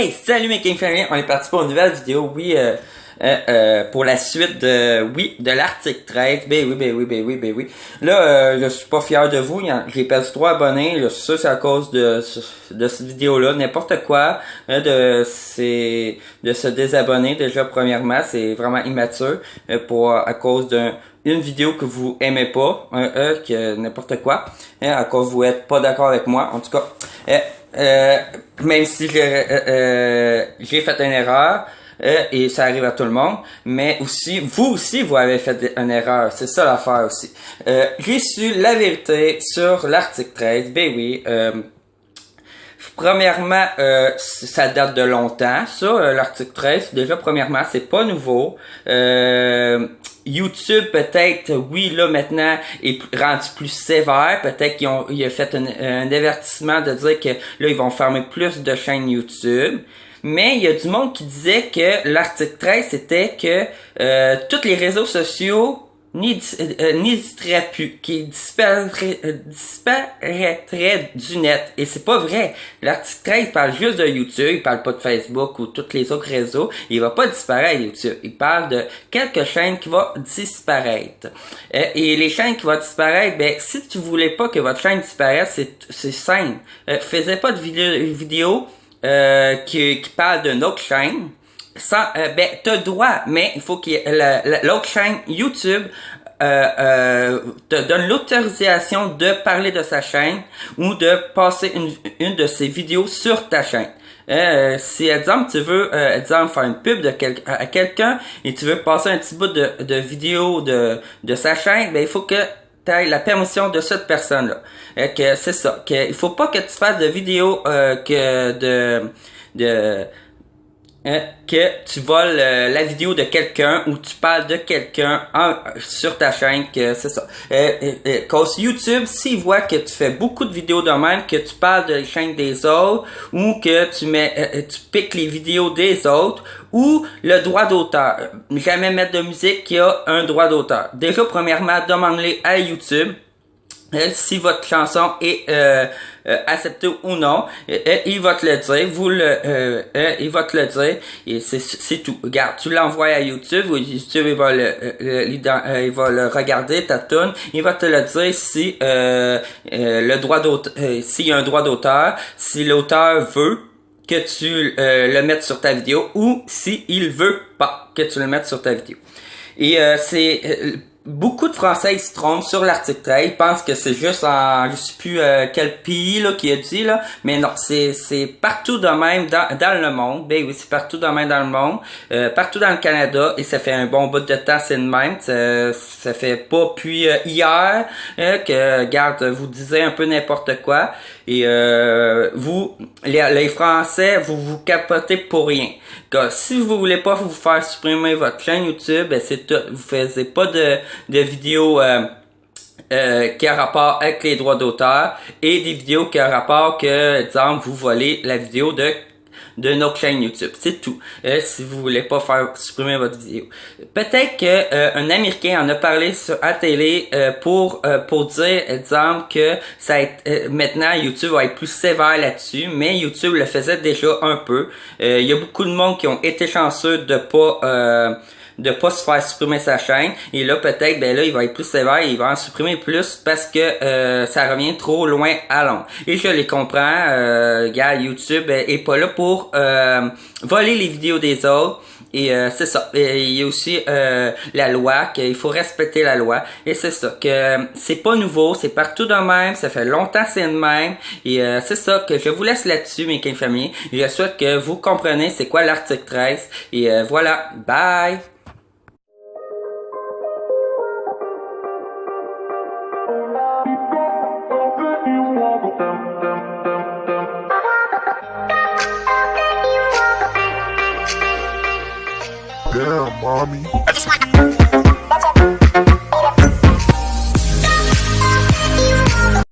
Hey, salut mes King Family, on est parti pour une nouvelle vidéo, pour la suite de l'article 13, ben oui. Là, je suis pas fier de vous, j'ai perdu 3 abonnés, je suis sûr que c'est à cause de cette vidéo-là, n'importe quoi, de se désabonner, déjà premièrement, c'est vraiment immature, à cause une vidéo que vous aimez pas, que n'importe quoi, à cause vous êtes pas d'accord avec moi, en tout cas, même si j'ai fait une erreur, et ça arrive à tout le monde, mais aussi, vous avez fait une erreur, c'est ça l'affaire aussi. J'ai su la vérité sur l'article 13, ben oui, premièrement, ça date de longtemps, ça, l'article 13, déjà premièrement, c'est pas nouveau. YouTube peut-être, oui, là maintenant est rendu plus sévère, peut-être qu'il a fait un avertissement de dire que là ils vont fermer plus de chaînes YouTube. Mais il y a du monde qui disait que l'article 13 c'était que tous les réseaux sociaux n'hésiteraient plus, qui disparaîtraient du net. Et c'est pas vrai. L'article 13 parle juste de YouTube, il parle pas de Facebook ou tous les autres réseaux. Il va pas disparaître YouTube. Il parle de quelques chaînes qui vont disparaître. Et les chaînes qui vont disparaître, ben si tu voulais pas que votre chaîne disparaisse, c'est simple. Faisais pas de vidéo qui parle d'une autre chaîne. T'as le droit, mais il faut que l'autre chaîne YouTube te donne l'autorisation de parler de sa chaîne ou de passer une de ses vidéos sur ta chaîne. Si, exemple, tu veux, faire une pub à quelqu'un et tu veux passer un petit bout de vidéo de sa chaîne, ben il faut que tu aies la permission de cette personne-là. Que c'est ça. Il faut pas que tu fasses de vidéos que tu voles la vidéo de quelqu'un ou tu parles de quelqu'un sur ta chaîne, que c'est ça. Cause YouTube, s'il voit que tu fais beaucoup de vidéos de même, que tu parles de la chaîne des autres, ou que tu piques les vidéos des autres, ou le droit d'auteur. Jamais mettre de musique qui a un droit d'auteur. Déjà, premièrement, demande-les à YouTube. Si votre chanson est acceptée ou non, il va te le dire, il va te le dire, et c'est tout. Regarde, tu l'envoies à YouTube, YouTube il va le regarder ta tune, il va te le dire si le droit d'auteur, s'il y a un droit d'auteur, si l'auteur veut que tu le mettes sur ta vidéo ou si il veut pas que tu le mettes sur ta vidéo. Et beaucoup de Français ils se trompent sur l'article 13, ils pensent que c'est juste je sais plus quel pays là qui a dit là, mais non, c'est partout de même dans le monde. Ben oui, c'est partout de même dans le monde, partout dans le Canada, et ça fait un bon bout de temps c'est de même. Ça fait pas puis hier que garde vous disiez un peu n'importe quoi, et vous les Français vous capotez pour rien. Car si vous voulez pas vous faire supprimer votre chaîne YouTube, ben c'est tout. Vous faisiez pas de vidéos qui a rapport avec les droits d'auteur et des vidéos qui a rapport que, exemple, vous volez la vidéo de notre chaîne YouTube. C'est tout. Si vous voulez pas faire supprimer votre vidéo. Peut-être que un Américain en a parlé sur la télé pour dire, exemple, que maintenant YouTube va être plus sévère là-dessus, mais YouTube le faisait déjà un peu. Il y a beaucoup de monde qui ont été chanceux de pas se faire supprimer sa chaîne, et là peut-être ben là il va être plus sévère, il va en supprimer plus parce que ça revient trop loin à long. Et je les comprends, gars, YouTube est pas là pour voler les vidéos des autres, et c'est ça. Et il y a aussi la loi, qu'il faut respecter la loi, et c'est ça, que c'est pas nouveau, c'est partout de même, ça fait longtemps c'est de même, et c'est ça que je vous laisse là-dessus mes King Family. Je souhaite que vous comprenez c'est quoi l'article 13, et voilà, bye! Damn, mommy.